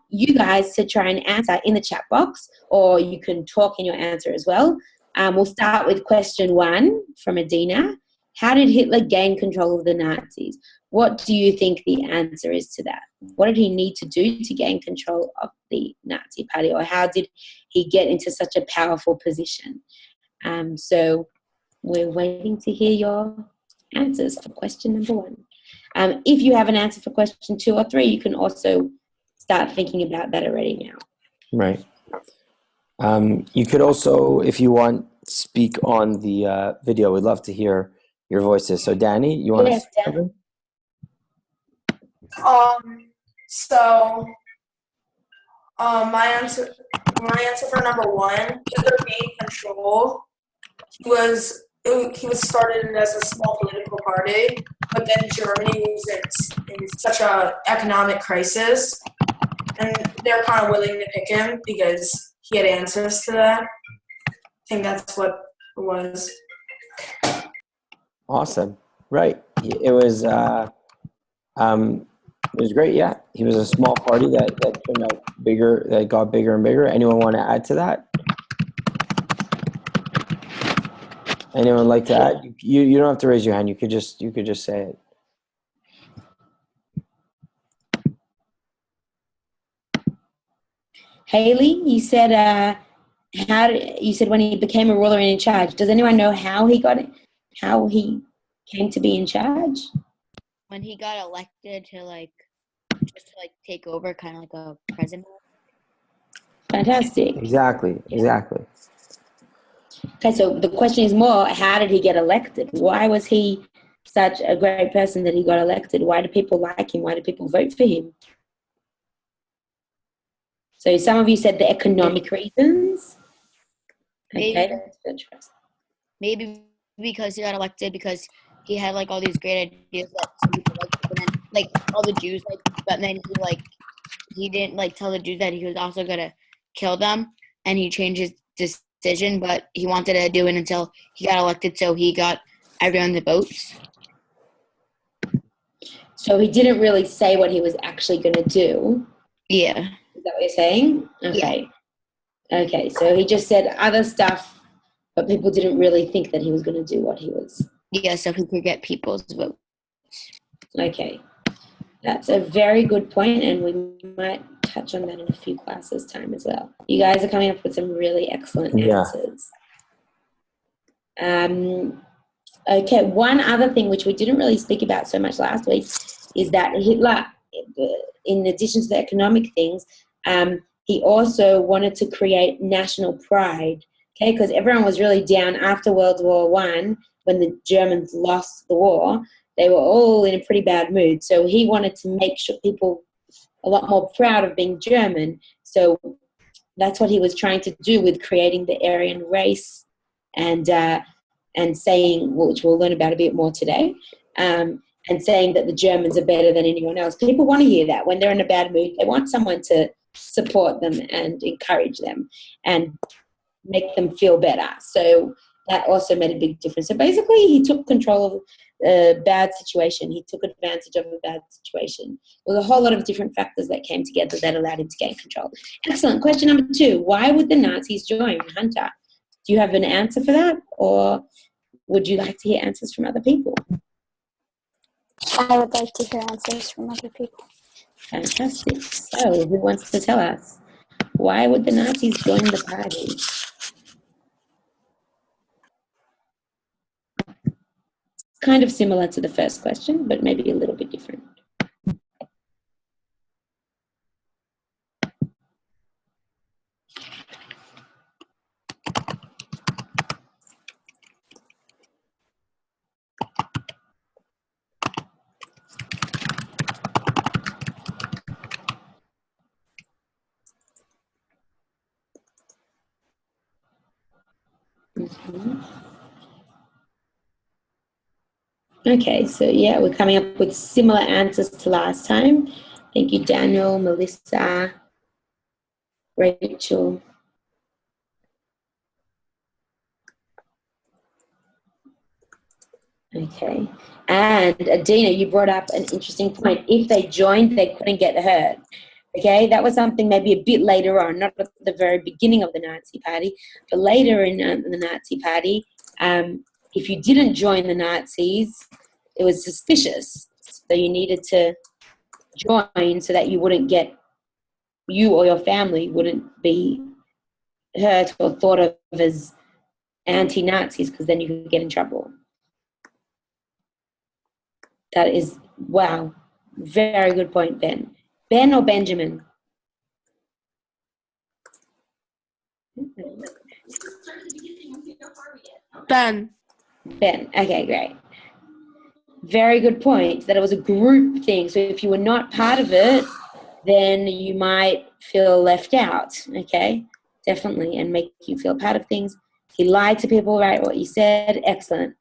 you guys to try and answer in the chat box, or you can talk in your answer as well. We'll start with question 1 from Adina. How did Hitler gain control of the Nazis? What do you think the answer is to that? What did he need to do to gain control of the Nazi party, or how did he get into such a powerful position? So we're waiting to hear your answers for question number 1. If you have an answer for question 2 or 3, you can also start thinking about that already now. Right. You could also, if you want, speak on the video. We'd love to hear your voices. So Danny, you want to say something? My answer for number 1, Hitler gained control. He was started as a small political party, but then Germany was in such an economic crisis, and they're kind of willing to pick him because he had answers to that. I think that's what it was. Awesome. Right. It was great. Yeah. He was a small party that turned out bigger, that got bigger and bigger. Anyone want to add to that? Anyone like to add? You don't have to raise your hand. You could just say it. Haley, you said when he became a ruler and in charge. Does anyone know how he came to be in charge? When he got elected to just to take over, kind of like a president. Fantastic. Exactly. Okay, so the question is more, how did he get elected? Why was he such a great person that he got elected? Why do people like him? Why do people vote for him? So some of you said the economic reasons. Okay, that's interesting. Maybe because he got elected because he had all these great ideas that some people liked, and then all the Jews but then he didn't tell the Jews that he was also gonna kill them, and he changed his decision, but he wanted to do it until he got elected, so he got everyone the votes. So he didn't really say what he was actually going to do. Yeah. Is that what you're saying? Okay. Yeah. Okay, so he just said other stuff, but people didn't really think that he was going to do what he was. Yeah, so he could get people's votes. Okay. That's a very good point, and we might touch on that in a few classes' time as well. You guys are coming up with some really excellent answers. Okay, one other thing which we didn't really speak about so much last week is that Hitler, in addition to the economic things, he also wanted to create national pride, okay, because everyone was really down after World War I when the Germans lost the war. They were all in a pretty bad mood. So he wanted to make sure people a lot more proud of being German. So that's what he was trying to do with creating the Aryan race and saying, which we'll learn about a bit more today, and saying that the Germans are better than anyone else. People want to hear that. When they're in a bad mood, they want someone to support them and encourage them and make them feel better. So that also made a big difference. So basically, he took control of a bad situation. He took advantage of a bad situation. There was a whole lot of different factors that came together that allowed him to gain control. Excellent. Question number 2. Why would the Nazis join Hunter? Do you have an answer for that, or would you like to hear answers from other people? I would like to hear answers from other people. Fantastic. So, who wants to tell us? Why would the Nazis join the party? Kind of similar to the first question, but maybe a little bit different. Okay, so yeah, we're coming up with similar answers to last time. Thank you, Daniel, Melissa, Rachel. Okay, and Adina, you brought up an interesting point. If they joined, they couldn't get hurt. Okay, that was something maybe a bit later on, not at the very beginning of the Nazi Party, but later in the Nazi Party, if you didn't join the Nazis, it was suspicious. So you needed to join so that you or your family wouldn't be hurt or thought of as anti-Nazis, because then you could get in trouble. That is, wow, very good point, Ben. Ben or Benjamin? Ben. Ben, okay, great. Very good point, that it was a group thing. So if you were not part of it, then you might feel left out, okay? Definitely, and make you feel part of things. He lied to people, right? What you said, excellent,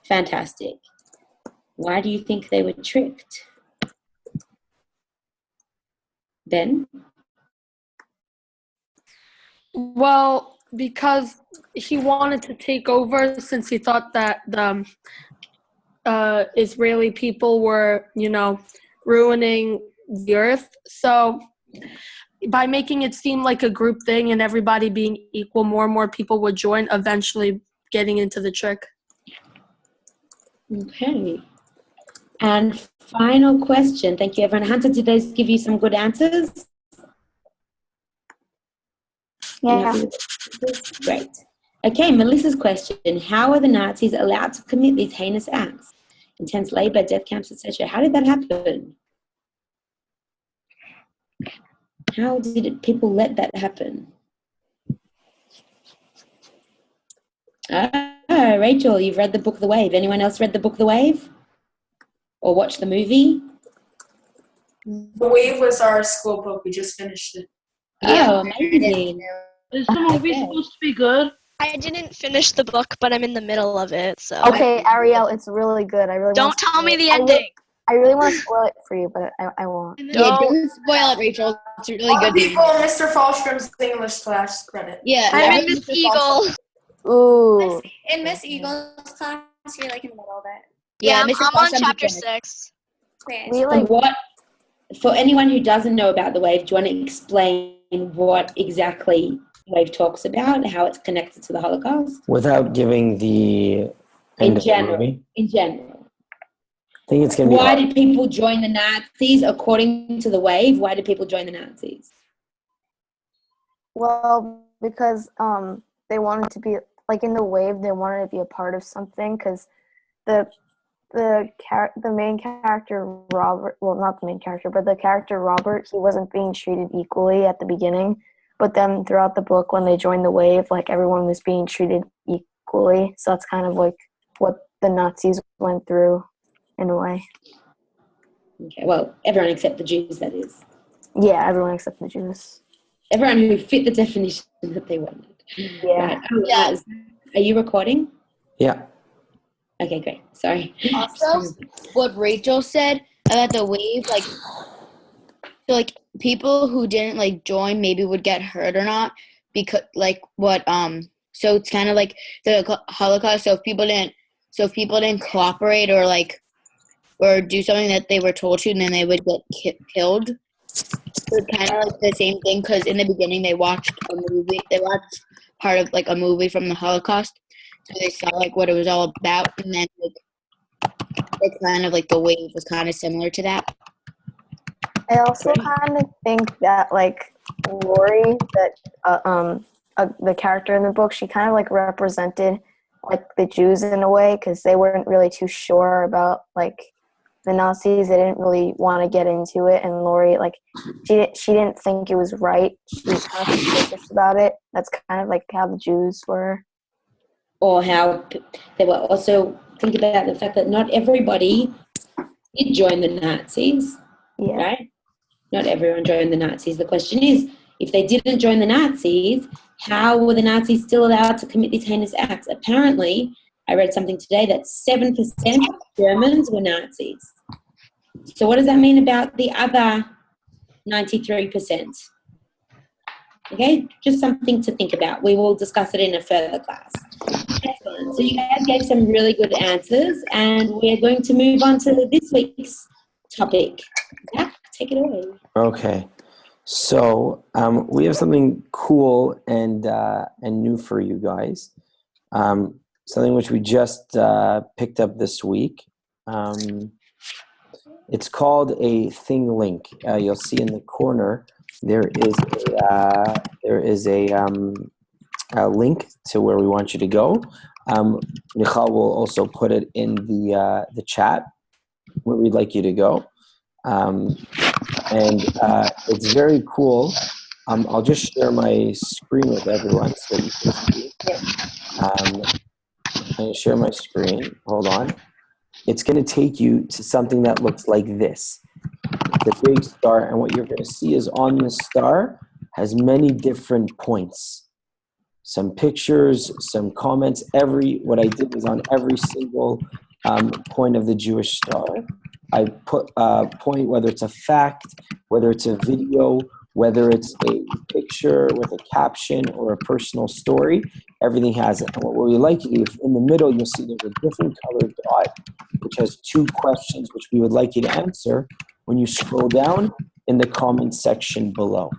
fantastic. Why do you think they were tricked? Ben? Well, because he wanted to take over, since he thought that the Israeli people were, ruining the earth. So by making it seem like a group thing and everybody being equal, more and more people would join, eventually getting into the trick. Okay. And final question. Thank you, everyone. Hunter, did those give you some good answers? Yeah. Great. Okay, Melissa's question. How are the Nazis allowed to commit these heinous acts? Intense labor, death camps, etc. How did that happen? How did people let that happen? Rachel, you've read the book The Wave. Anyone else read the book The Wave? Or watched the movie? The Wave was our school book. We just finished it. Oh, amazing. Is the movie supposed to be good? I didn't finish the book, but I'm in the middle of it, so. Okay, Ariel, it's really good. I really Don't tell me the ending. I really want to spoil it for you, but I won't. Yeah, don't spoil it, Rachel. It's a really All good the people in Mr. Falstrom's English class credit. Yeah, I'm yeah. in Miss Eagle. Ooh. In Miss Eagle's class, you're like in the middle of it. Yeah, Mr. I'm on Falstrom chapter finished. 6. Okay. We So like what, for anyone who doesn't know about The Wave, do you want to explain what exactly Wave talks about, how it's connected to the Holocaust? Without giving the end of the movie. In general. I think it's going to be Why did people join the Nazis? According to The Wave, why did people join the Nazis? well because they wanted to be like in the Wave. They wanted to be a part of something because the main character Robert, well, not the main character, but the character Robert, he wasn't being treated equally at the beginning, but then throughout the book when they joined the Wave, like everyone was being treated equally. So that's kind of like what the Nazis went through in a way. Okay, well, everyone except the Jews, that is. Yeah, everyone except the Jews. Everyone who fit the definition that they wanted. Yeah. Right. Oh, are you recording? Yeah. Okay, great. Sorry. Also, what Rachel said about the Wave, like, so like people who didn't like join maybe would get hurt or not, because like so it's kind of like the Holocaust. So if people didn't cooperate or do something that they were told to, and then they would get killed. So it's kind of like the same thing, because in the beginning they watched part of like a movie from the Holocaust, so they saw like what it was all about, and then it's kind of like the Wave was kind of similar to that. I also kind of think that like Lori, that the character in the book, she kind of like represented like the Jews in a way, because they weren't really too sure about like the Nazis. They didn't really want to get into it, and Lori, like she didn't think it was right. She was kind of suspicious about it. That's kind of like how the Jews were. Or how they were also, think about the fact that not everybody did join the Nazis, Yeah. right? Not everyone joined the Nazis. The question is, if they didn't join the Nazis, how were the Nazis still allowed to commit these heinous acts? Apparently, I read something today that 7% of Germans were Nazis. So what does that mean about the other 93%? Okay, just something to think about. We will discuss it in a further class. Excellent. So you guys gave some really good answers, and we're going to move on to this week's topic. Zach, take it away. Okay. So we have something cool and new for you guys. Something which we just picked up this week. It's called a thing link. You'll see in the corner there is a link to where we want you to go. Michal will also put it in the chat where we'd like you to go. And it's very cool. I'll just share my screen with everyone so you can see. I'm going to share my screen. Hold on. It's going to take you to something that looks like this. It's a big star, and what you're going to see is on the star has many different points. Some pictures, some comments. What I did was on every single point of the Jewish star, I put a point, whether it's a fact, whether it's a video, whether it's a picture with a caption or a personal story, everything has it. And what we like you to do, in the middle, you'll see there's a different colored dot, which has 2 questions, which we would like you to answer when you scroll down in the comment section below.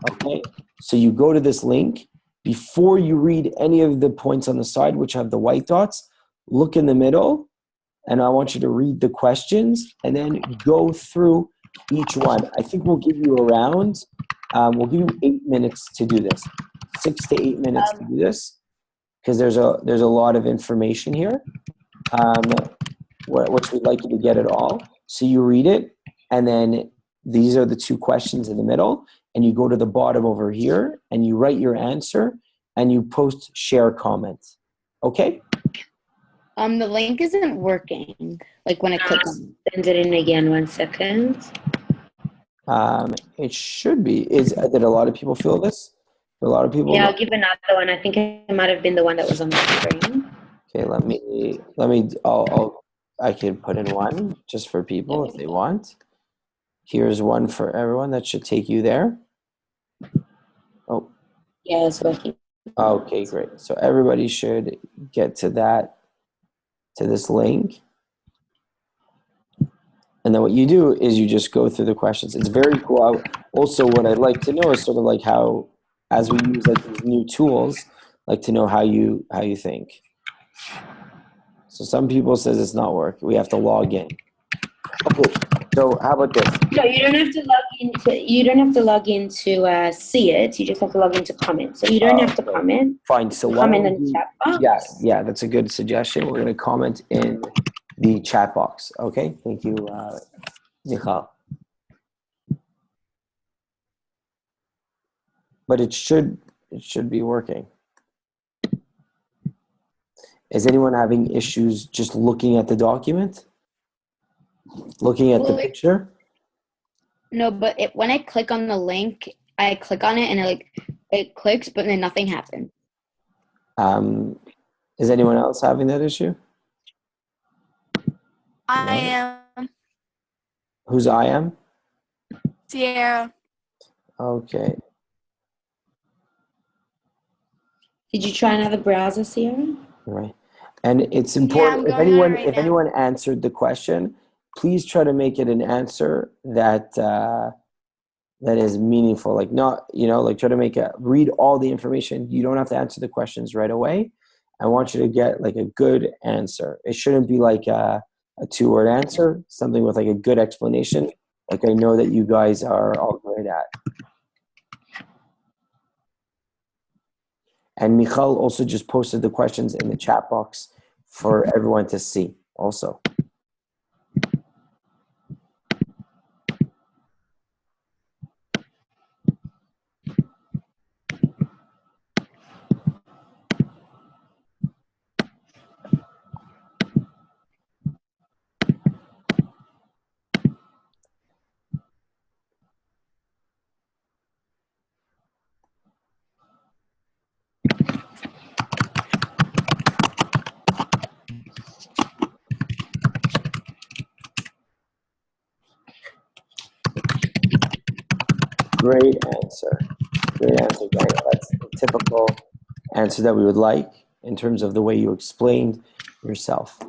Okay, so you go to this link. Before you read any of the points on the side, which have the white dots, look in the middle, and I want you to read the questions and then go through each one. I think we'll give you we'll give you 8 minutes to do this, 6 to 8 minutes to do this, because there's a lot of information here, which we'd like you to get it all. So you read it, and then these are the 2 questions in the middle, and you go to the bottom over here, and you write your answer, and you post share comments. Okay? The link isn't working. Like when I click on it, send it in again. 1 second. It should be. Did a lot of people feel this? A lot of people. Yeah, I'll give another one. I think it might have been the one that was on the screen. Okay, I can put in one just for people if they want. Here's one for everyone. That should take you there. Oh. Yeah, it's working. Okay, great. So everybody should get to this link. And then what you do is you just go through the questions. It's very cool. Also, what I'd like to know is sort of like how, as we use like these new tools, like to know how you think. So some people says it's not working. We have to log in. Okay. So how about this? No, you don't have to log in to see it. You just have to log in to comment. So you don't have to comment. Fine. So comment in the chat box. Yeah, that's a good suggestion. We're going to comment in the chat box. Okay. Thank you, Michal. But it should be working. Is anyone having issues just looking at the document? Looking at the picture? No, but when I click on the link, I click on it and it clicks, but then nothing happens. Is anyone else having that issue? I am. Who's I am? Sierra. Okay. Did you try another browser, Sierra? Right. And it's important, if anyone answered the question, please try to make it an answer that is meaningful. Like not, try to read all the information. You don't have to answer the questions right away. I want you to get like a good answer. It shouldn't be like a 2-word answer, something with like a good explanation. Like I know that you guys are all great at. And Michal also just posted the questions in the chat box for everyone to see also. Great answer. Great answer, guys. That's the typical answer that we would like in terms of the way you explained yourself.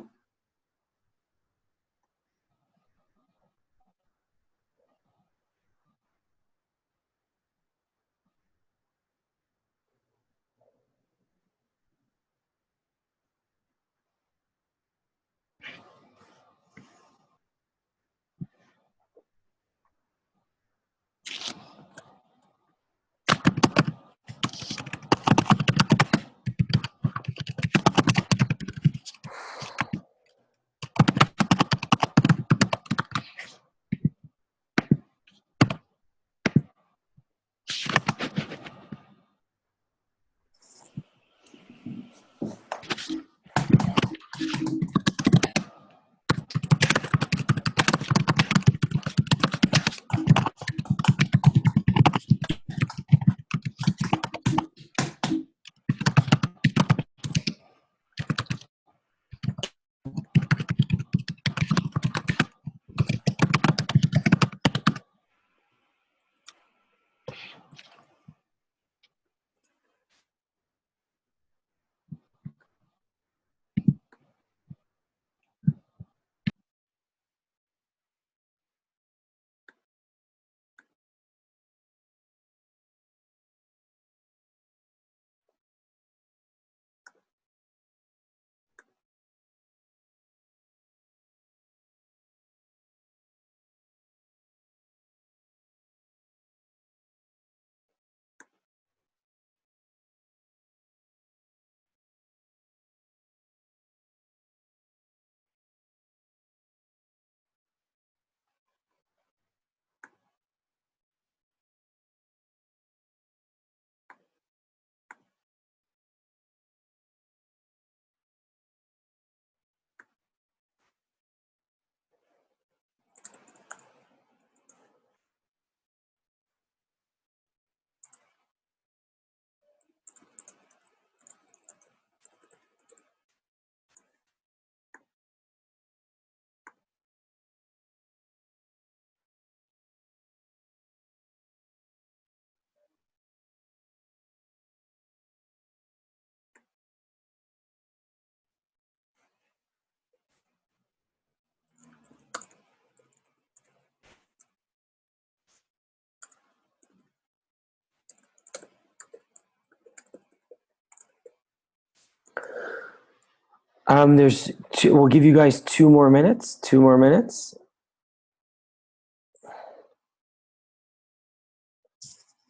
There's two, we'll give you guys 2 more minutes. 2 more minutes.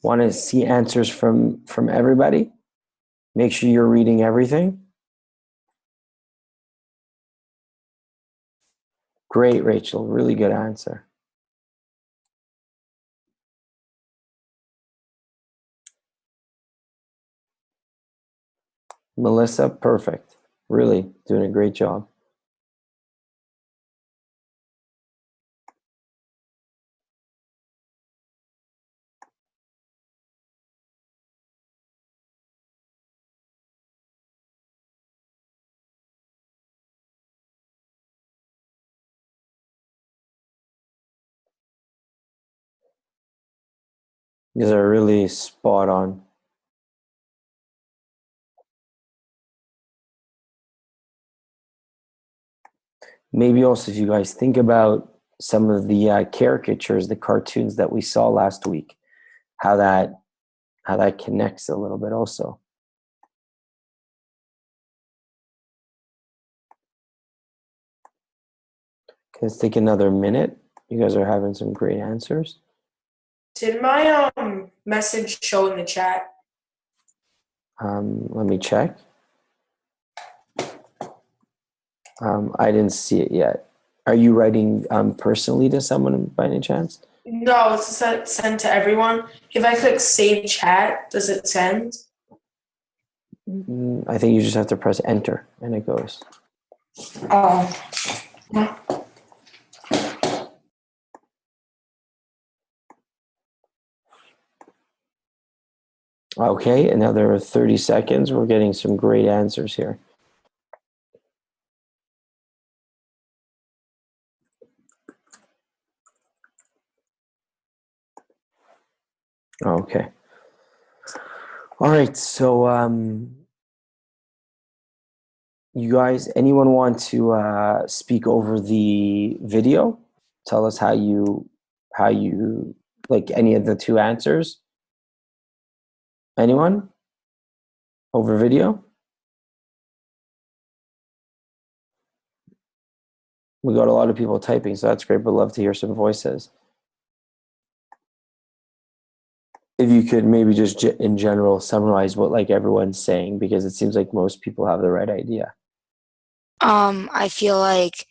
Want to see answers from everybody? Make sure you're reading everything. Great, Rachel. Really good answer. Melissa, perfect. Really doing a great job. These are really spot on. Maybe also if you guys think about some of the caricatures, the cartoons that we saw last week, how that connects a little bit also. Okay, let's take another minute. You guys are having some great answers. Did my message show in the chat? Let me check. I didn't see it yet. Are you writing personally to someone by any chance? No, it's sent to everyone. If I click save chat, does it send? I think you just have to press enter and it goes. Oh. Okay, another 30 seconds. We're getting some great answers here. Okay. All right, so you guys, anyone want to speak over the video? Tell us how you like any of the 2 answers. Anyone? Over video? We got a lot of people typing, so that's great, but love to hear some voices. If you could maybe just in general summarize what like everyone's saying, because it seems like most people have the right idea. I feel like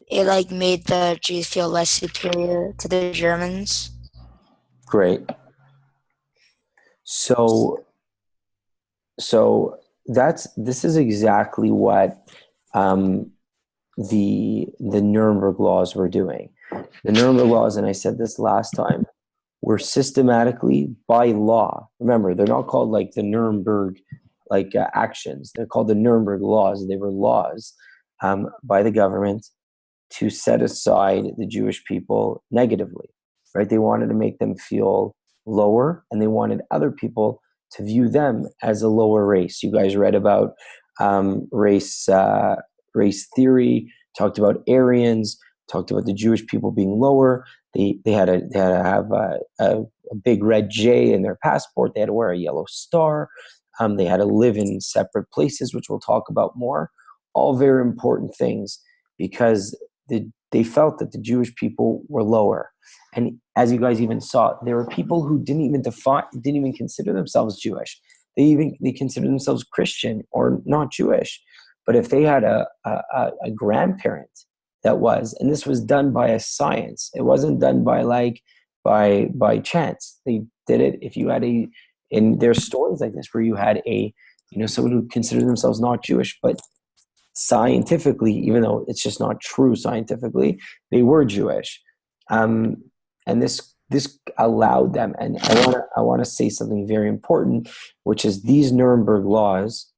it like made the Jews feel less superior to the Germans. Great. So this is exactly what the Nuremberg laws were doing. The Nuremberg laws, and I said this last time, were systematically by law. Remember, they're not called like the Nuremberg actions. They're called the Nuremberg laws. They were laws by the government to set aside the Jewish people negatively, right? They wanted to make them feel lower, and they wanted other people to view them as a lower race. You guys read about race theory, talked about Aryans, talked about the Jewish people being lower. They had to have a big red J in their passport. They had to wear a yellow star. They had to live in separate places, which we'll talk about more. All very important things because they felt that the Jewish people were lower. And as you guys even saw, there were people who didn't even consider themselves Jewish. They considered themselves Christian or not Jewish. But if they had a grandparent that was, and this was done by a science, it wasn't done by chance. They did it if you had and there's stories like this where you had someone who considered themselves not Jewish, but scientifically, even though it's just not true scientifically, they were Jewish. And this allowed them, and I want to say something very important, which is these Nuremberg laws.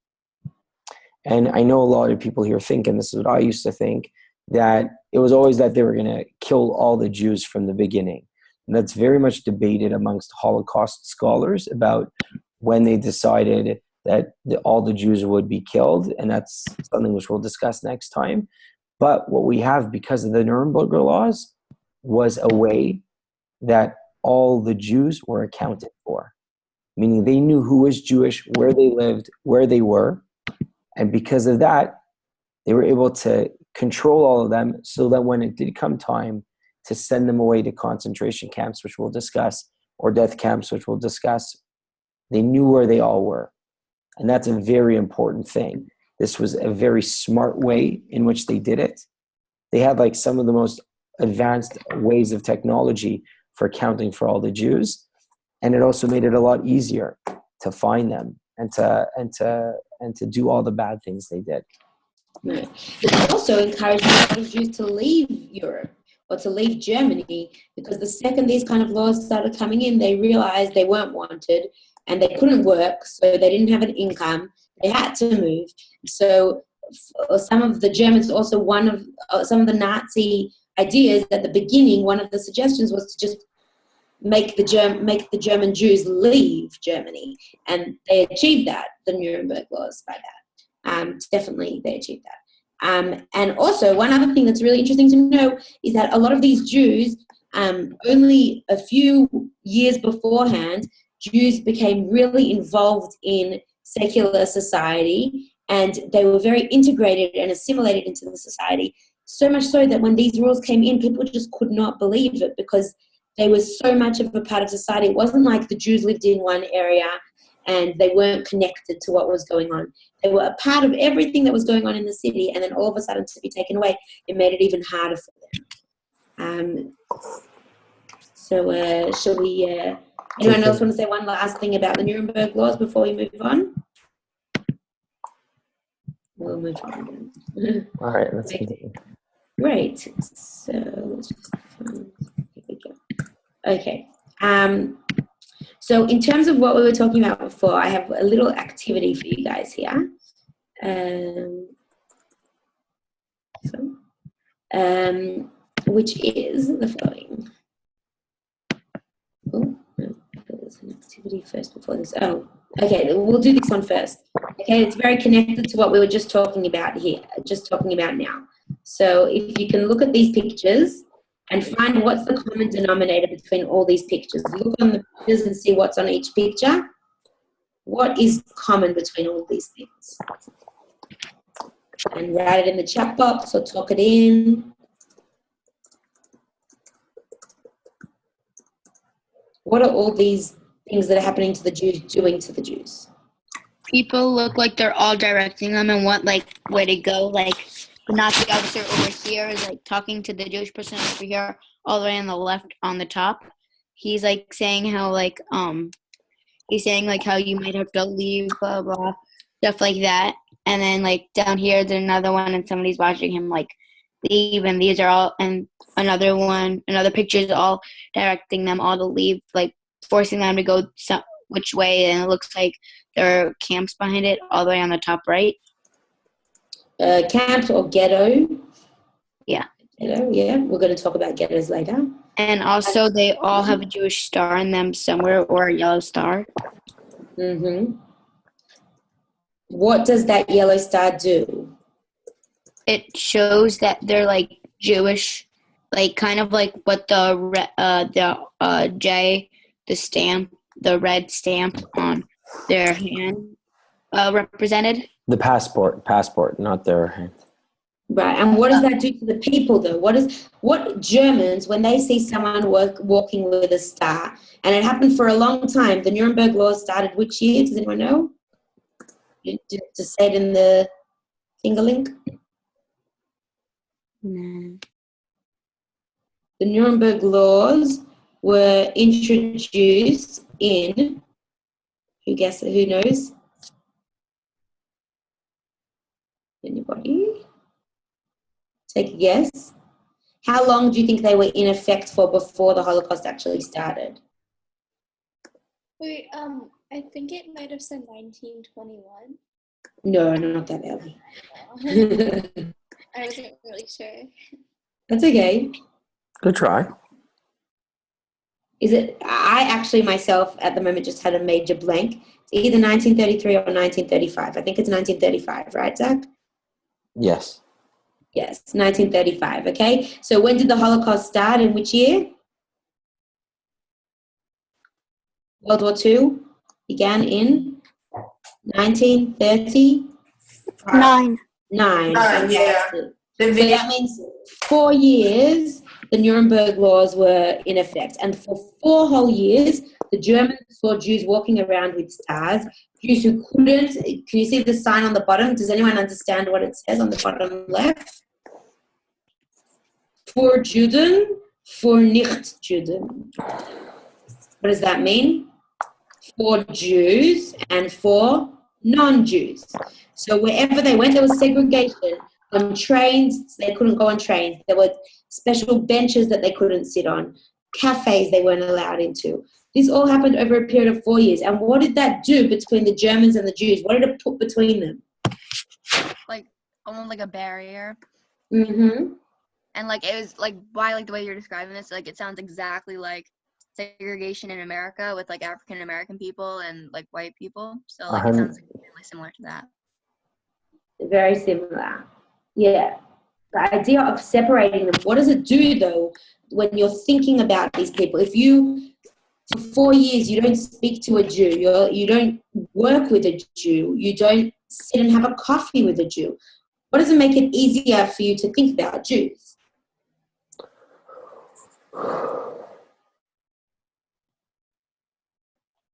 And I know a lot of people here think, and this is what I used to think, that it was always that they were going to kill all the Jews from the beginning. And that's very much debated amongst Holocaust scholars about when they decided that all the Jews would be killed. And that's something which we'll discuss next time. But what we have, because of the Nuremberg laws, was a way that all the Jews were accounted for. Meaning they knew who was Jewish, where they lived, where they were. And because of that, They were able to control all of them so that when it did come time to send them away to concentration camps, which we'll discuss, or death camps, which we'll discuss, they knew where they all were. And that's a very important thing. This was a very smart way in which they did it. They had like some of the most advanced ways of technology for accounting for all the Jews. And it also made it a lot easier to find them and to do all the bad things they did. Right. It also encouraged a lot of Jews to leave Europe or to leave Germany, because the second these kind of laws started coming in, they realized they weren't wanted and they couldn't work, so they didn't have an income. They had to move. So some of the Germans, also one of some of the Nazi ideas at the beginning, one of the suggestions was to just make the German Jews leave Germany, and they achieved that. The Nuremberg laws by that. Definitely, they achieved that. And also, one other thing that's really interesting to know is that a lot of these Jews, only a few years beforehand, Jews became really involved in secular society, and they were very integrated and assimilated into the society, so much so that when these rules came in, people just could not believe it because they were so much of a part of society. It wasn't like the Jews lived in one area and they weren't connected to what was going on. They were a part of everything that was going on in the city, and then all of a sudden to be taken away, it made it even harder for them. So shall we, anyone else want to say one last thing about the Nuremberg laws before we move on? We'll move on again. All right, let's continue. Great. So let's just find, here we go. Okay. So in terms of what we were talking about before, I have a little activity for you guys here. Which is the following. Oh, no, there's an activity first before this. Oh, okay, we'll do this one first. Okay, it's very connected to what we were just talking about here, just talking about now. So if you can look at these pictures and find what's the common denominator between all these pictures. Look on the pictures and see what's on each picture. What is common between all these things? And write it in the chat box or talk it in. What are all these things that are happening to the Jews doing to the Jews? People look like they're all directing them and want like where to go. Like the Nazi officer over here is like talking to the Jewish person over here, all the way on the left on the top. He's like saying how like he's saying like how you might have to leave, blah blah, stuff like that. And then like down here there's another one and somebody's watching him like leave, and these are all, and another picture is all directing them all to leave, like forcing them to go which way, and it looks like there are camps behind it all the way on the top right. Camps or ghetto. Yeah. Ghetto, yeah. We're going to talk about ghettos later. And also they all have a Jewish star in them somewhere, or a yellow star. Mm-hmm. What does that yellow star do? It shows that they're like Jewish, like kind of like what the J, the stamp, the red stamp on their hand represented. The passport, not their hand. Right, and what does that do to the people, though? What Germans, when they see someone walking with a star, and it happened for a long time. The Nuremberg laws started which year? Does anyone know? To say it in the finger-link? No. The Nuremberg laws were introduced in, who knows? Anybody? Take a guess. How long do you think they were in effect for before the Holocaust actually started? Wait, I think it might have said 1921. No, not that early. I wasn't really sure. That's okay. Good try. Is it? I actually myself at the moment just had a major blank. It's either 1933 or 1935. I think it's 1935, right, Zach? Yes. Yes, 1935, okay? So when did the Holocaust start? In which year? World War II began in 1939. 9. Yeah. So that means 4 years the Nuremberg laws were in effect. And for 4 whole years, the Germans saw Jews walking around with stars. Jews who couldn't, can you see the sign on the bottom? Does anyone understand what it says on the bottom left? For Juden, for nicht Juden. What does that mean? For Jews and for non-Jews. So wherever they went, there was segregation. On trains, they couldn't go on trains. There were special benches that they couldn't sit on. Cafes they weren't allowed into. This all happened over a period of 4 years. And what did that do between the Germans and the Jews? What did it put between them? Like, almost like a barrier. Mm-hmm. And, like, it was, like, why, like, the way you're describing this, like, it sounds exactly like segregation in America with, like, African-American people and, like, white people. So, like, it sounds really similar to that. Very similar. Yeah. The idea of separating them. What does it do, though, when you're thinking about these people? If you, for 4 years, you don't speak to a Jew, you don't work with a Jew, you don't sit and have a coffee with a Jew, what does it make it easier for you to think about Jews?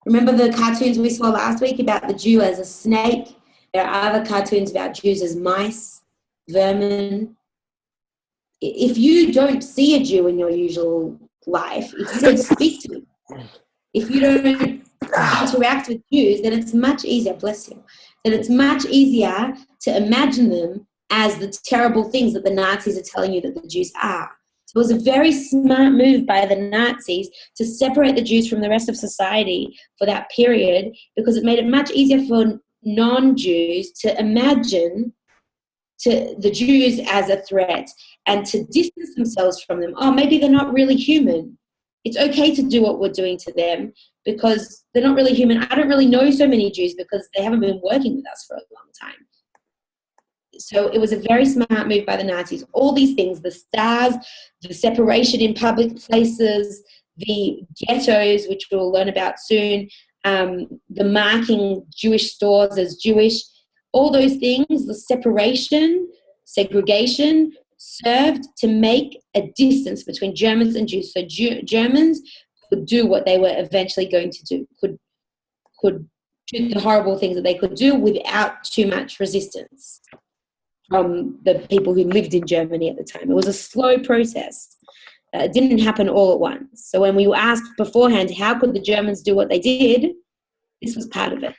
Remember the cartoons we saw last week about the Jew as a snake? There are other cartoons about Jews as mice, vermin. If you don't see a Jew in your usual life, if you don't speak to them, if you don't interact with Jews, then it's much easier, bless you, then it's much easier to imagine them as the terrible things that the Nazis are telling you that the Jews are. So it was a very smart move by the Nazis to separate the Jews from the rest of society for that period, because it made it much easier for non-Jews to imagine to the Jews as a threat and to distance themselves from them. Oh, maybe they're not really human. It's okay to do what we're doing to them because they're not really human. I don't really know so many Jews because they haven't been working with us for a long time. So it was a very smart move by the Nazis. All these things, the stars, the separation in public places, the ghettos, which we'll learn about soon, the marking Jewish stores as Jewish, all those things, the separation, segregation, served to make a distance between Germans and Jews. So Germans could do what they were eventually going to do, could do the horrible things that they could do without too much resistance from the people who lived in Germany at the time. It was a slow process. It didn't happen all at once. So when we were asked beforehand, how could the Germans do what they did, this was part of it.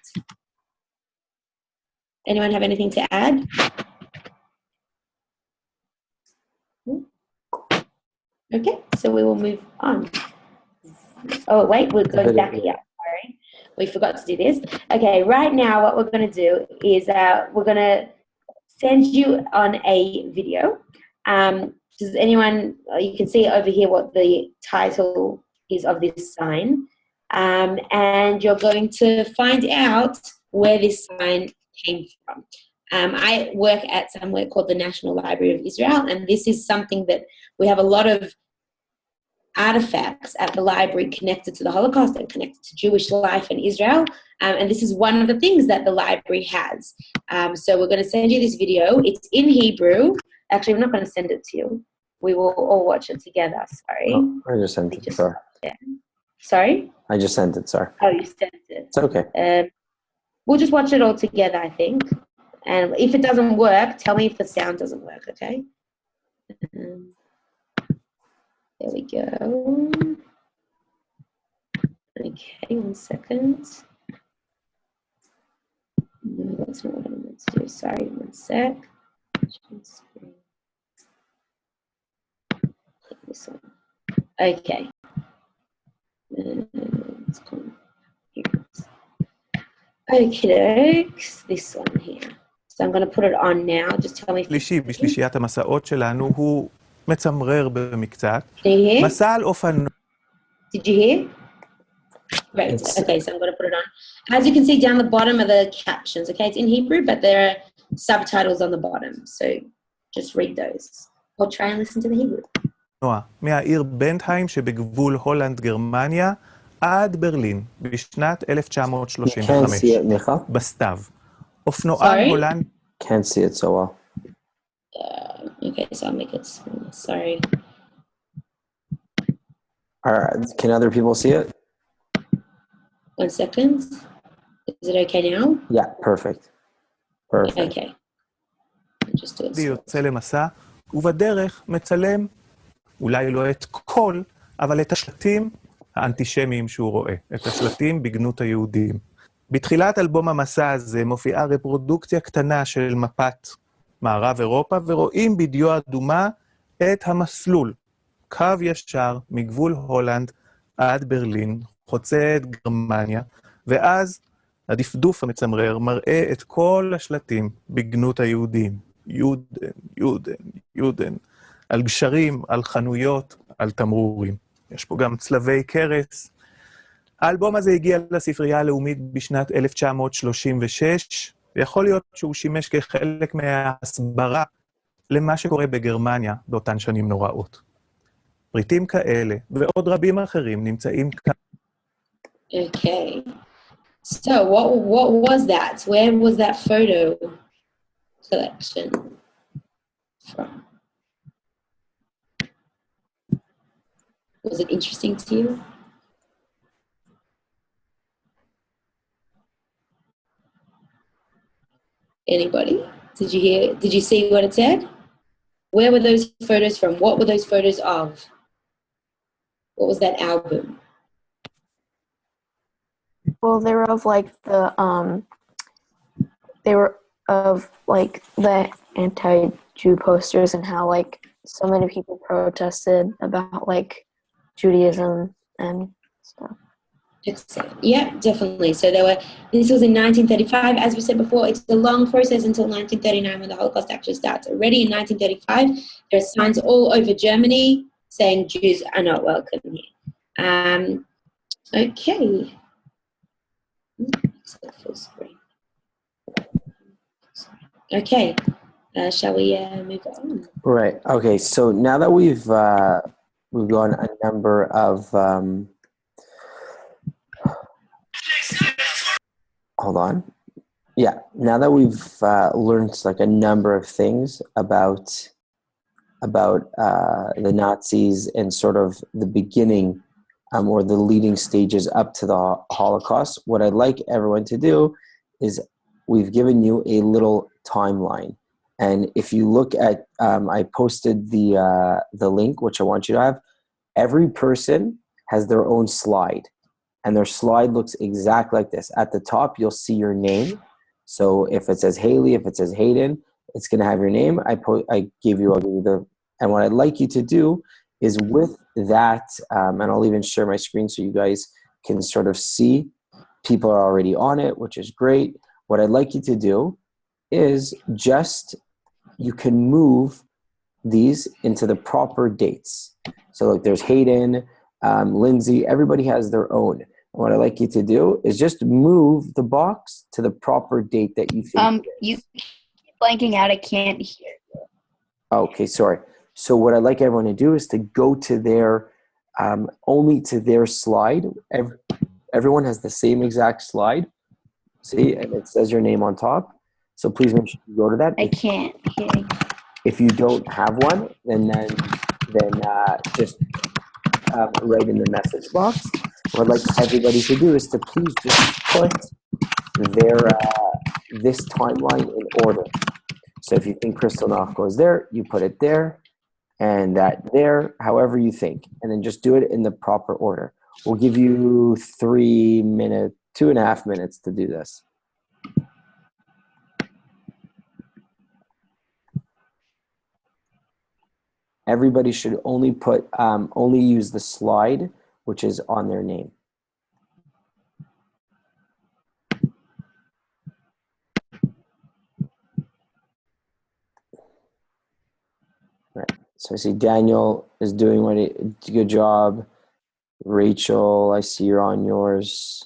Anyone have anything to add? Okay, so we will move on. Oh, wait, we'll go back here. Sorry, we forgot to do this. Okay, right now what we're going to do is we're going to send you on a video. Does anyone, you can see over here what the title is of this sign. And you're going to find out where this sign came from. I work at somewhere called the National Library of Israel, and this is something that we have a lot of artifacts at the library connected to the Holocaust and connected to Jewish life in Israel. And this is one of the things that the library has. So we're going to send you this video. It's in Hebrew. Actually, I'm not going to send it to you. We will all watch it together. Sorry. Oh, I just sent it, sorry. Yeah. Sorry? I just sent it, sorry. Oh, you sent it. It's okay. We'll just watch it all together, I think. And if it doesn't work, tell me if the sound doesn't work, okay? There we go. Okay, 1 second. No, that's not what I meant to do. Sorry, 1 sec. This one. Okay. Let's come here. Okay, this one here. So I'm going to put it on now. Just tell me if שלישי בשלישיית המסעות שלנו הוא מצמרר במקצת. Can you hear? מסע על אופנוע. Did you hear? Great. Okay, so I'm going to put it on. As you can see down the bottom of the captions, okay, it's in Hebrew, but there are subtitles on the bottom. So just read those or try and listen to the Hebrew. מהעיר בנטהיים שבגבול הולנד-גרמניה עד ברלין בשנת 1935. בסתיו. אופנוען הולנד... Can't see it so well. Okay, so I'll make it smaller. Sorry. All right. Can other people see it? 1 second. Is it okay now? Yeah, perfect. Perfect. Okay. I'll just do it slow. יוצא למסע, ובדרך מצלם, אולי לא את כל, אבל את השלטים האנטישמיים שהוא רואה, את השלטים בגנות היהודים. בתחילת אלבום המסע הזה מופיעה רפרודוקציה קטנה של מפת מערב אירופה, ורואים בדיו אדומה את המסלול, קו ישר מגבול הולנד עד ברלין, חוצה את גרמניה, ואז הדפדוף המצמרר מראה את כל השלטים בגנות היהודים. יודן, יודן, יודן, על גשרים, על חנויות, על תמרורים. יש פה גם צלבי קרס. האלבום הזה הגיע לספרייה הלאומית בשנת 1936, ויכול להיות שהוא שימש כחלק מההסברה למה שקורה בגרמניה באותן שנים נוראות. פריטים כאלה ועוד רבים אחרים נמצאים כאן. Okay. So what was that? Where was that photo collection from? Was it interesting to you? Anybody? Did you see what it said? Where were those photos from? What were those photos of? What was that album? Well, they were of like they were of like the anti-Jew posters and how like so many people protested about like Judaism and stuff. Excellent. Yeah, definitely. So this was in 1935. As we said before, it's a long process until 1939 when the Holocaust actually starts. Already in 1935, there are signs all over Germany saying Jews are not welcome here. Okay. Full screen. Okay. Shall we move on? Right. Okay. So now that we've gone a number of hold on. Yeah. Now that we've learned like a number of things about the Nazis and sort of the beginning or the leading stages up to the Holocaust, what I'd like everyone to do is we've given you a little timeline. And if you look at, I posted the link, which I want you to have. Every person has their own slide. And their slide looks exactly like this. At the top, you'll see your name. So if it says Haley, if it says Hayden, it's going to have your name. I'll give you the, and what I'd like you to do is with that, and I'll even share my screen so you guys can sort of see. People are already on it, which is great. What I'd like you to do is just, you can move these into the proper dates. So like there's Hayden, Lindsay, everybody has their own. And what I'd like you to do is just move the box to the proper date that you think. You keep blanking out, I can't hear you. Okay, sorry. So what I'd like everyone to do is to go to their, only to their slide. Everyone has the same exact slide. See, and it says your name on top. So please make sure you go to that. I can't hear you. If you don't have one, then just write in the message box. What I'd like everybody to do is to please just put their this timeline in order. So if you think Kristallnacht goes there, you put it there, and that there, however you think, and then just do it in the proper order. We'll give you 3 minutes, 2.5 minutes to do this. Everybody should only only use the slide which is on their name. Right. So I see Daniel is doing good job. Rachel, I see you're on yours.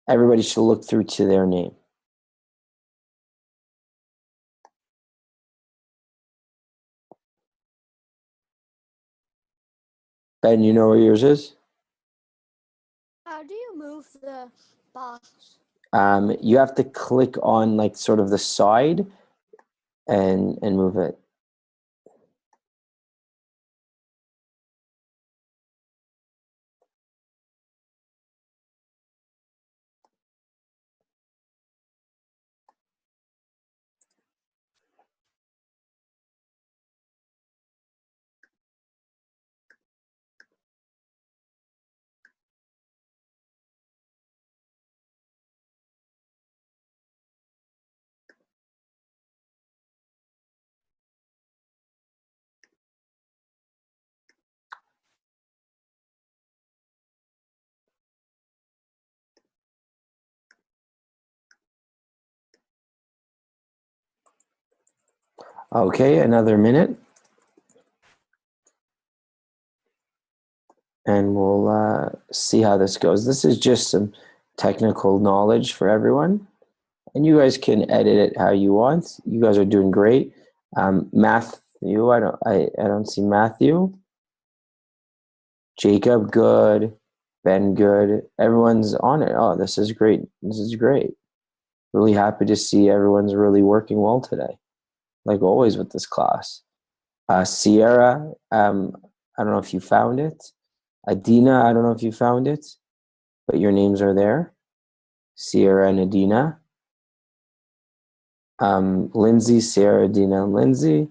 Everybody should look through to their name. Ben, you know where yours is? How do you move the box? You have to click on like sort of the side and move it. Okay, another minute. And we'll see how this goes. This is just some technical knowledge for everyone. And you guys can edit it how you want. You guys are doing great. Matthew, I don't see Matthew. Jacob, good. Ben, good. Everyone's on it. Oh, this is great. This is great. Really happy to see everyone's really working well today, like always with this class. Sierra, I don't know if you found it. Adina, I don't know if you found it, but your names are there. Sierra and Adina. Lindsay, Sarah, Adina, and Lindsay.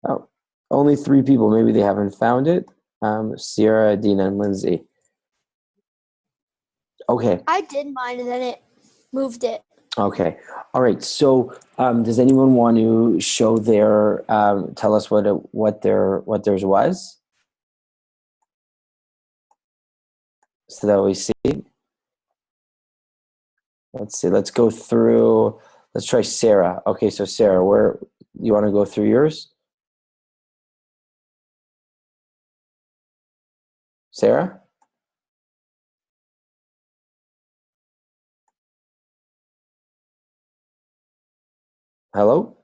Oh, only 3 people. Maybe they haven't found it. Sierra, Adina, and Lindsay. Okay. I did mine and then it moved it. Okay. All right. So, does anyone want to show their? Tell us what theirs was, so that we see. Let's see. Let's go through. Let's try Sarah. Okay. So Sarah, where you want to go through yours? Sarah? Hello?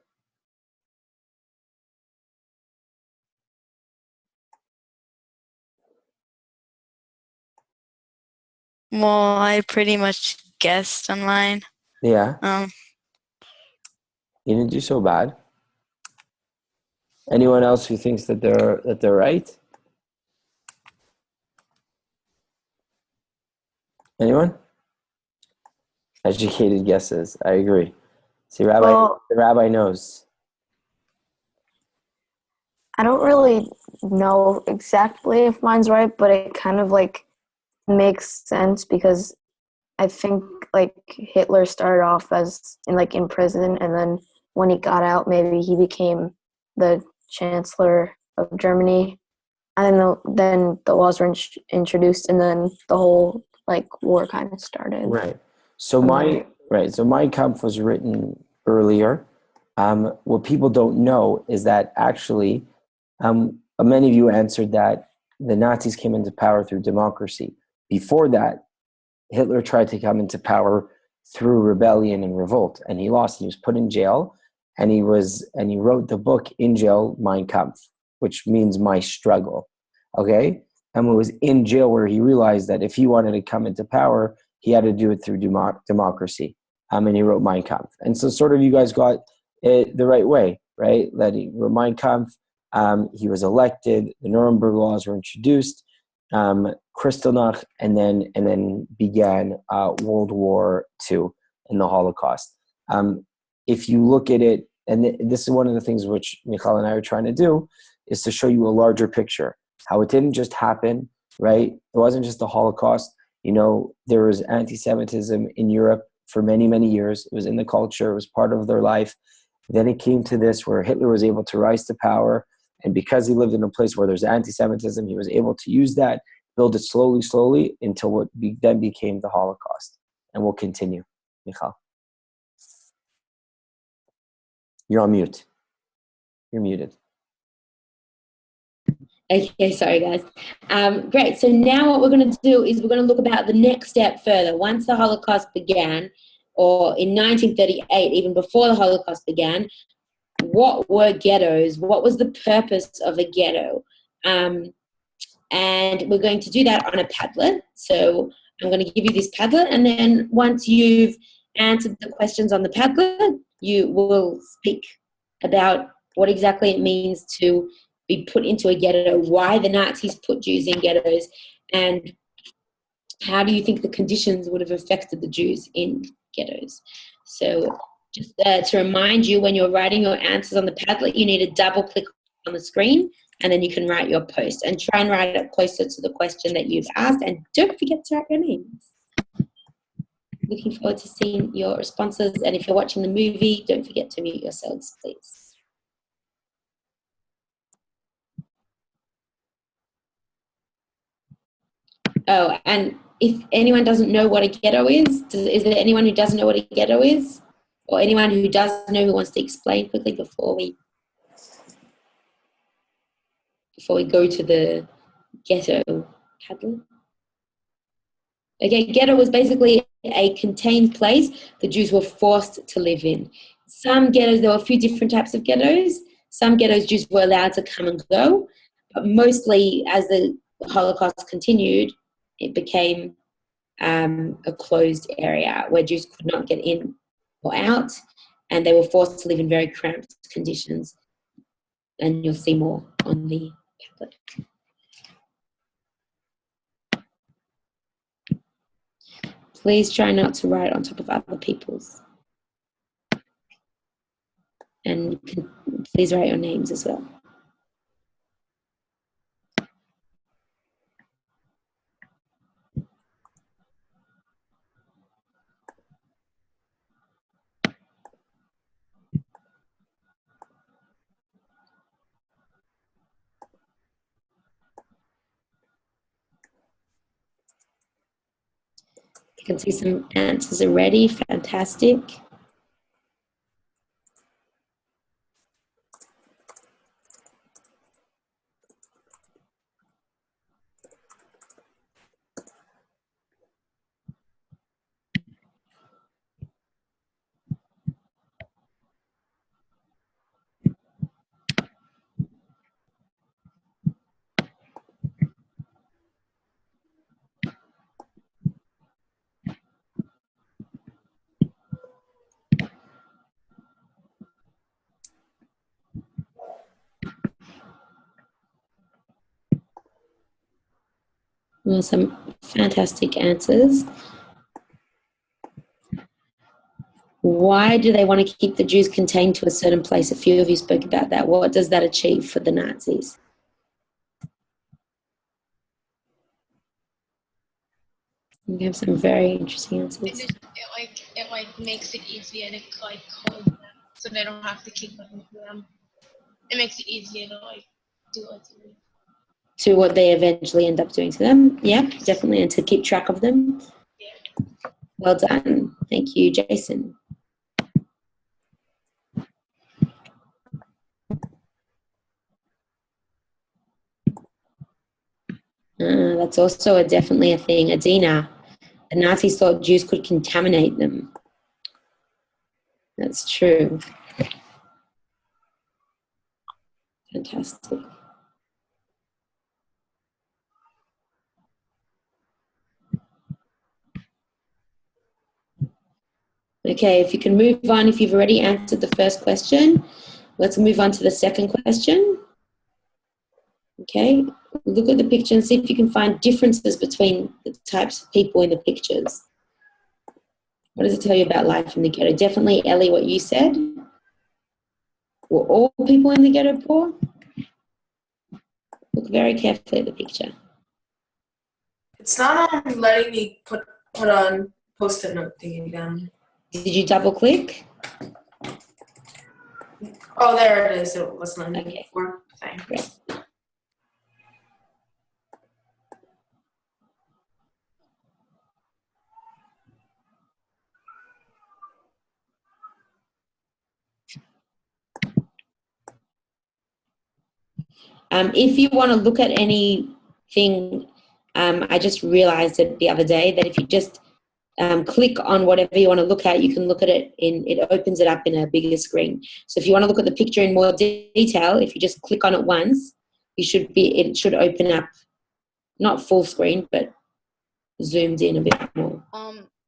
Well, I pretty much guessed on mine. Yeah. You didn't do so bad. Anyone else who thinks that they're right? Anyone? Educated guesses. I agree. See, the rabbi knows. I don't really know exactly if mine's right, but it kind of like makes sense because I think like Hitler started off as in prison, and then when he got out, maybe he became the chancellor of Germany, and then the laws were introduced, and then the whole war kind of started. Right. So Mein Kampf was written earlier. What people don't know is that actually, many of you answered that the Nazis came into power through democracy. Before that, Hitler tried to come into power through rebellion and revolt, and he lost. He was put in jail, and he wrote the book in jail, Mein Kampf, which means my struggle. Okay, and it was in jail where he realized that if he wanted to come into power, he had to do it through democracy. And he wrote Mein Kampf, and so sort of you guys got it the right way, right? That he wrote Mein Kampf. He was elected. The Nuremberg laws were introduced. Kristallnacht, and then began World War II and the Holocaust. If you look at it, and this is one of the things which Michal and I are trying to do, is to show you a larger picture, how it didn't just happen, right? It wasn't just the Holocaust. There was anti-Semitism in Europe for many, many years. It was in the culture. It was part of their life. Then it came to this where Hitler was able to rise to power. And because he lived in a place where there's anti-Semitism, he was able to use that, build it slowly until what then became the Holocaust. And we'll continue. Michal. You're on mute. You're muted. Okay, sorry guys. Great. So now what we're going to do is we're going to look about the next step further. Once the Holocaust began, or in 1938, even before the Holocaust began, what were ghettos? What was the purpose of a ghetto? And we're going to do that on a Padlet. So I'm going to give you this Padlet, and then once you've answered the questions on the Padlet, you will speak about what exactly it means to be put into a ghetto, why the Nazis put Jews in ghettos, and how do you think the conditions would have affected the Jews in ghettos. So just to remind you, when you're writing your answers on the Padlet, you need to double click on the screen and then you can write your post, and try and write it closer to the question that you've asked, and don't forget to write your names. Looking forward to seeing your responses, and if you're watching the movie, don't forget to mute yourselves, please. Oh, and if anyone doesn't know what a ghetto is there anyone who doesn't know what a ghetto is? Or anyone who does know who wants to explain quickly before we go to the ghetto Padlet? Okay, ghetto was basically a contained place the Jews were forced to live in. Some ghettos, there were a few different types of ghettos. Some ghettos Jews were allowed to come and go, but mostly as the Holocaust continued, it became a closed area where Jews could not get in or out, and they were forced to live in very cramped conditions. And you'll see more on the Padlet. Please try not to write on top of other people's. And you can please write your names as well. You can see some answers already. Fantastic. Well, some fantastic answers. Why do they want to keep the Jews contained to a certain place? A few of you spoke about that. What does that achieve for the Nazis? You have some very interesting answers. It makes it easier to hold them, so they don't have to keep looking for them. It makes it easier to do it To what they eventually end up doing to them. Yeah, definitely, and to keep track of them. Yeah. Well done. Thank you, Jason. That's also definitely a thing. Adina, the Nazis thought Jews could contaminate them. That's true. Fantastic. Okay, if you can move on, if you've already answered the first question, let's move on to the second question. Okay, look at the picture and see if you can find differences between the types of people in the pictures. What does it tell you about life in the ghetto? Definitely, Ellie, what you said. Were all people in the ghetto poor? Look very carefully at the picture. It's not letting me put on post-it note thingy down. Did you double click? Oh, there it is. It was letting me Okay. before. Fine. Great. If you want to look at anything, I just realized it the other day that if you just click on whatever you want to look at, you can look at it it opens it up in a bigger screen. So if you want to look at the picture in more detail, if you just click on it once, it should open up, not full screen, but zoomed in a bit more.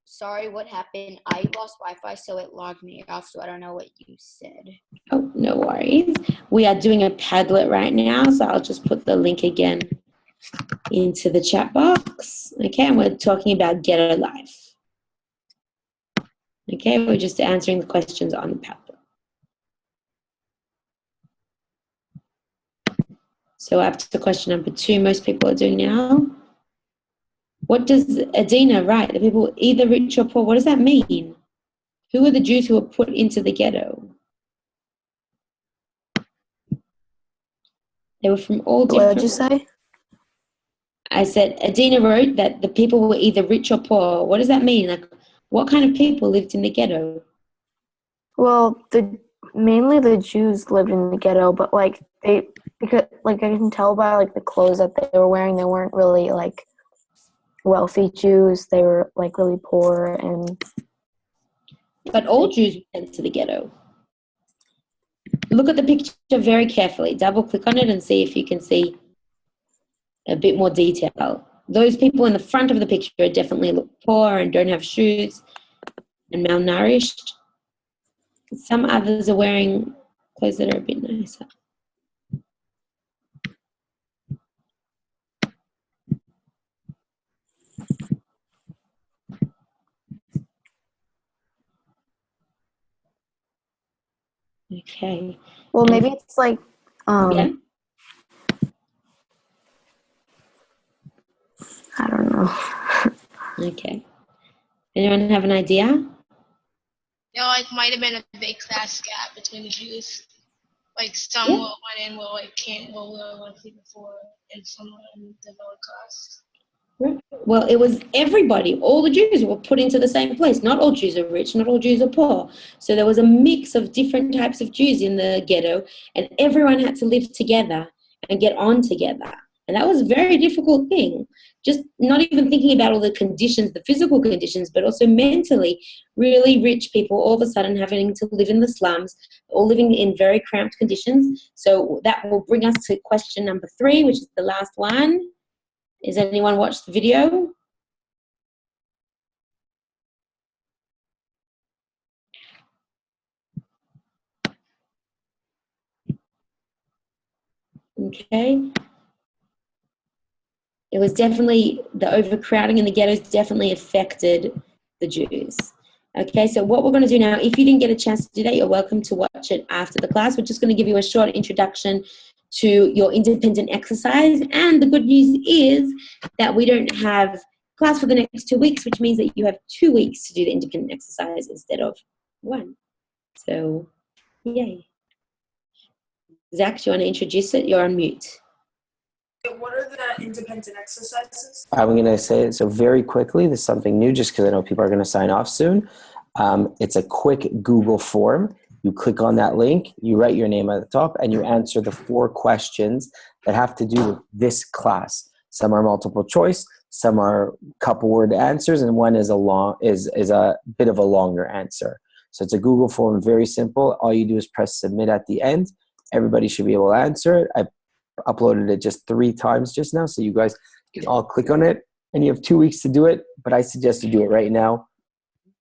Sorry, what happened? I lost Wi-Fi, so it logged me off, so I don't know what you said. Oh, no worries. We are doing a Padlet right now, so I'll just put the link again into the chat box. Okay, and we're talking about ghetto life. Okay, we're just answering the questions on the Padlet. So up to question number 2, most people are doing now. What does Adina write? The people either rich or poor. What does that mean? Who are the Jews who were put into the ghetto? They were from all different... What did you say? I said, Adina wrote that the people were either rich or poor. What does that mean? Like, what kind of people lived in the ghetto? Well, mainly the Jews lived in the ghetto, but because I can tell by like the clothes that they were wearing, they weren't really like wealthy Jews. They were like really poor and. But all Jews were sent to the ghetto. Look at the picture very carefully. Double click on it and see if you can see a bit more detail. Those people in the front of the picture definitely look poor and don't have shoes and malnourished. Some others are wearing clothes that are a bit nicer. Okay. Well, maybe it's like, yeah. I don't know. Okay. Anyone have an idea? Like might have been a big class gap between the Jews. Like some went in well like can't well like before and some in the Holocaust. Well, it was everybody. All the Jews were put into the same place. Not all Jews are rich, not all Jews are poor. So there was a mix of different types of Jews in the ghetto, and everyone had to live together and get on together. And that was a very difficult thing. Just not even thinking about all the conditions, the physical conditions, but also mentally, really rich people all of a sudden having to live in the slums, all living in very cramped conditions. So that will bring us to question number 3, which is the last one. Has anyone watched the video? Okay. It was definitely, the overcrowding in the ghettos definitely affected the Jews. Okay, so what we're going to do now, if you didn't get a chance to do that, you're welcome to watch it after the class. We're just going to give you a short introduction to your independent exercise. And the good news is that we don't have class for the next 2 weeks, which means that you have 2 weeks to do the independent exercise instead of 1. So, yay. Zach, do you want to introduce it? You're on mute. What are the independent exercises? I'm going to say it so very quickly. This is something new just because I know people are going to sign off soon. It's a quick Google form. You click on that link, you write your name at the top, and you answer the 4 questions that have to do with this class. Some are multiple choice, some are couple word answers, and one is a bit of a longer answer. So it's a Google form, very simple. All you do is press submit at the end. Everybody should be able to answer it. I uploaded it just 3 times just now, so you guys can all click on it, and you have 2 weeks to do it, but I suggest you do it right now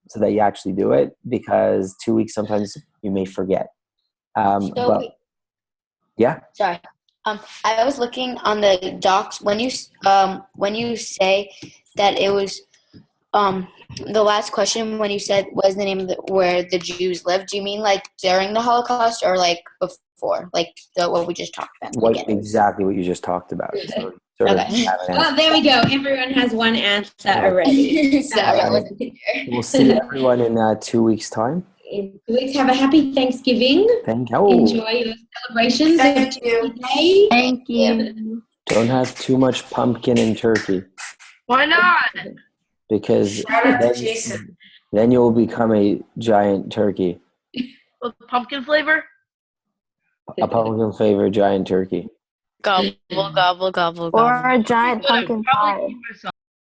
so that you actually do it, because 2 weeks sometimes you may forget. Yeah. Sorry. I was looking on the docs when you say that it was the last question when you said what is the name of where the Jews lived. Do you mean like during the Holocaust or like before, like what we just talked about? Exactly what you just talked about. So okay. Well, there we go. Everyone has one answer already. We'll see everyone in 2 weeks' time. In 2 weeks, have a happy Thanksgiving. Thank you. Enjoy your celebrations. Thank you. Thank you. Don't have too much pumpkin and turkey. Why not? Because Jason. then you'll become a giant turkey. With pumpkin flavor? A pumpkin flavored giant turkey. Gobble, gobble, gobble, gobble. Or a giant pumpkin pie.